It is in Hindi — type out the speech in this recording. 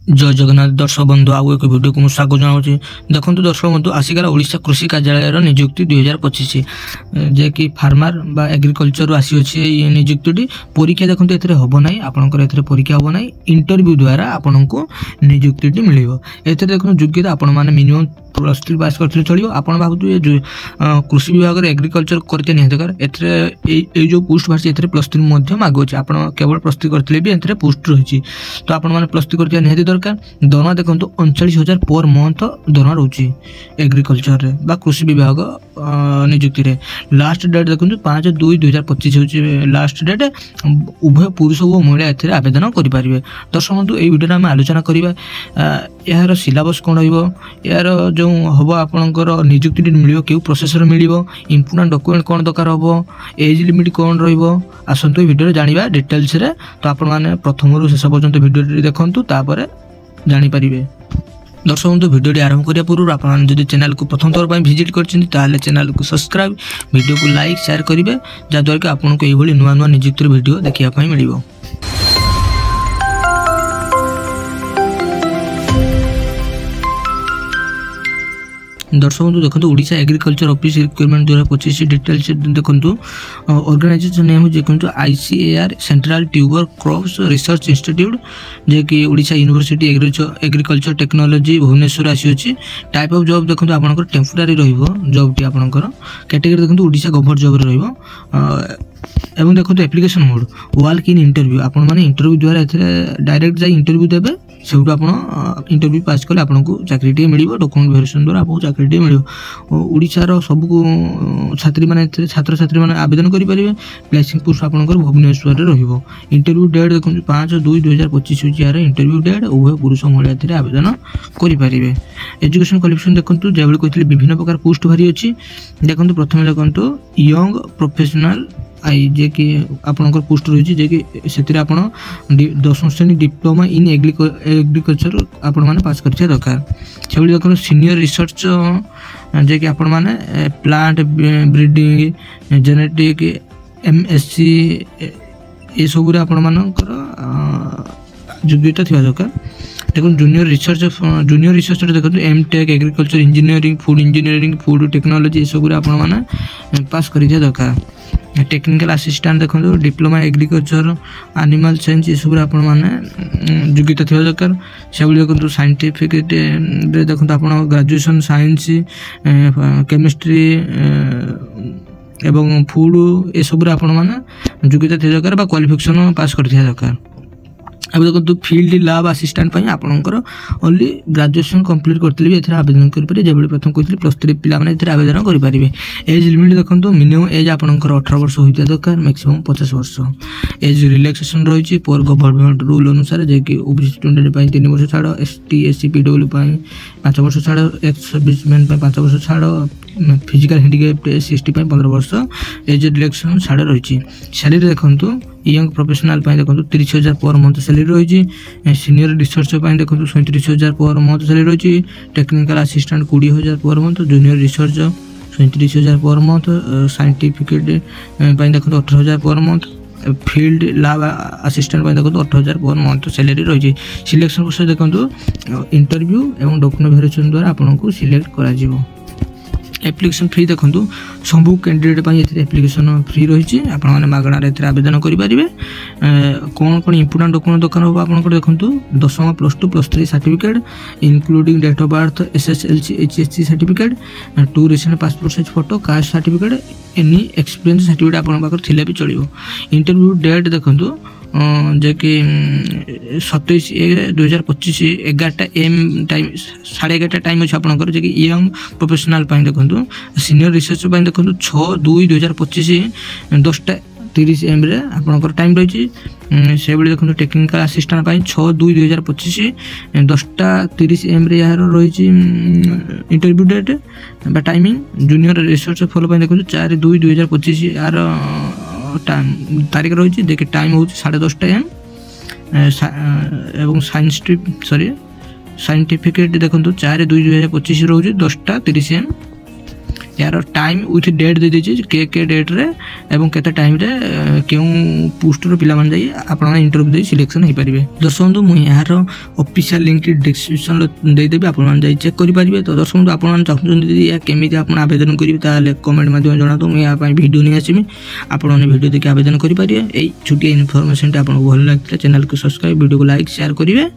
जय जगन्नाथ दर्शक बंधु आउ एक वीडियो को स्वागत जनाऊँगी। देखो दर्शक बंधु आसिकार ओडिशा कृषि कार्यालय नियुक्ति 2025 जे कि फार्मर बा एग्रीकल्चर आसी नियुक्ति परीक्षा देखो ए हम ना आपंकर परीक्षा हम ना इंटरव्यू द्वारा आपन को नियुक्ति मिल देखो योग्यता आपण मैंने मिनिमम +3 पास करते चलो। आप भावुए कृषि विभाग एग्रीकल्चर करते निहत दरकार जो पोस्ट बाहर +3 मागुचे आप केवल +3 करते भी ए पोस्ट रही तो आप +3 करते निहत दरकार। दरमा देखो 39,000 पर मंथ दरमा रोचे एग्रीकल्चर बा कृषि विभाग नियुक्ति रे। लास्ट डेट देखो 5/2/2025 हूँ लास्ट डेट। उभय पुरुष और महिला ए आवेदन करेंगे। दर्शक बंधु ये वीडियो में आलोचना करवा यार सिलेबस कौन यार जो हम आपंकर नियुक्ति मिल क्यों प्रोसेस मिल इम्पोर्टाट डॉक्यूमेंट कौन दरकार हम एज लिमिट कौन रसतु वीडियो जाना डिटेल्स रे। तो आपण मैंने प्रथम शेष पर्यंत वीडियो देखूँ तापर जानीपर। दर्शक बंधु वीडियो आरंभ करने पूर्व आप चैनल को प्रथम थर पर विजिट कर चैनल को सब्सक्राइब वीडियो को लाइक शेयर करेंगे जहाँद्वारा कि आपको ये नुआ नुआ नियुक्ति वीडियो देखापी मिल। दर्शक बंधु देखो Odisha agriculture office requirement 2025 details देखो। ऑर्गेनाइजेशन नेम देखो ICAR central tuber crops research institute जे कि Odisha university agriculture technology Bhubaneswar आसी। टाइप ऑफ जॉब देखो आपंकर टेम्पोरारी रॉब टी आपंकर कैटेगरी देखो ओडिशा गवर्नमेंट जॉब एवं देखो application mode walk in interview आपण माने इंटरव्यू द्वारा डायरेक्ट जाई इंटरव्यू देबे से इंटरव्यू पास कले आपको चाकरी मिल डॉक्यूमेंट वेरिफिकेशन द्वारा आपको चाकरी मिल। ओडिशार सब छात्री माने छात्र छात्री माने आवेदन करेंगे। प्लेसिंग पोस्ट आपंकर भुवनेश्वर रहिबो। इंटरव्यू डेट देखो 5/2/2025 हूँ यार इंटरव्यू डेट। उभय पुरुष महिला आवेदन करेंगे। एजुकेशन क्वालिफिकेशन देखो जब कहते विभिन्न प्रकार पोस्ट बाहरी अच्छी देखो। प्रथम देखो यंग प्रोफेशनल आई जे कि आपंकर पोस्ट रही जे कि से 10वीं श्रेणी डिप्लोमा इन एग्रीकल्चर आपण मैंने पास कर दरकार। से देखो सीनियर रिसर्च जे कि आपण मैंने प्लांट ब्रीडिंग जेनेटिक MSc ये सब आपण मानकर योग्यता थी दरकार। देखो जूनियर रिसर्च देखो M.Tech agriculture engineering food technology ये सब आपण मैंने पास कर दरकार। टेक्निकल असिस्टेंट देखो डिप्लोमा एग्रीकल्चर एनिमल साइंस ये सब आप योग्यता थी दरकार। से देखो साइंटिफिक देखो आप ग्रेजुएशन साइंस केमिस्ट्री एवं फूड ये सब आप योग्यता थी दरकार बा क्वालिफिकेशन पास कर दरकार। अब देखो फील्ड लैब असिस्टेंट आपंकर ओनली ग्रेजुएशन कंप्लीट करते भी आवेदन करेंगे। जब प्रथम कहते +3 पिला आवेदन करेंगे। एज लिमिट देखो मिनिमम एज आपंकर 18 वर्ष होता दरकार मैक्सिमम 50 वर्ष। एज रिलैक्सेशन रही पर गवर्नमेंट रूल अनुसार जे कि ओबीसी स्टूडेंट 3 वर्ष छाड़ ST SC PW 5 वर्ष छाड़ एक्स सर्विसमैन 5 वर्ष छाड़ फिजिकल हैंडिकैप्ड SC ST 15 वर्ष एज रिलैक्सेशन छाड़ रही। सैलरी देखो यंग प्रोफेशनल देखो 30,000 पर मंथ सैलरी रही। सीनियर रिसर्च देखो 37,000 पर मंथ सैलरी रही। Technical assistant 20,000 per month. Junior research 37,000 per month. Scientific देखो 18,000 per month. Field lab assistant देखो 18,000 पर मंथ सैलरी रही। सिलेक्शन प्रोसेस देखो इंटरव्यू एवं डॉक्यूमेंट वेरिफिकेशन द्वारा आपको सिलेक्ट करा। एप्लिकेशन फ्री देखो सब कैंडिडेट एप्लिकेशन फ्री रही आपने मागणार आवेदन करेंगे। कौन कौन इंपोर्टाट डॉक्यूमेंट दरकार हम आप देखो 10th +2 +3 certificate including date of birth SSLC HSC certificate 2 recent passport size photo caste certificate any experience certificate आप भी चलो। इंटरव्यू डेट देखो जे कि 27/1/2025 11 AM टाइम 11:30 टाइम अच्छे आपंकर जे कि यंग प्रोफेशनल देखो। सीनियर रिसर्च देखो 6/2/2025 10:30 AM आपंकर टाइम रही। से देखो टेक्निकल असिस्टेंट 6/2/2025 10:30 AM यार रही इंटरव्यू डेट बा टाइमिंग। जूनियर रिसर्च फॉलो देखो 4/2/2025 यार तारीख रही देखिए टाइम हूँ 10:30 AM एवं साइंटिफिक देखो 4/2/2025 रोज 10:30 AM यार टाइम विथ डेट दे दीजिए के डेट रे एवं केते टाइम रे केउ पोस्ट रो पिला मान जाई आपण इंटरव्यू दे सिलेक्शन हे परिबे। दर्शक बंधु मु यार ऑफिशियल लिंक डिस्क्रिप्शन दे देबी आपण मान जाई चेक करि परिबे। तो दर्शक बंधु आपण चाहउछन या केमिति आपण आवेदन करिवे ताले कमेंट माध्यम जणा तो मु या पई वीडियो नै आसीमी आपण वीडियो देखि आवेदन करि परिबे। एई छोटी इन्फॉर्मेशन ता आपण भल लागतले चैनल को सब्सक्राइब वीडियो को लाइक शेयर करिवे।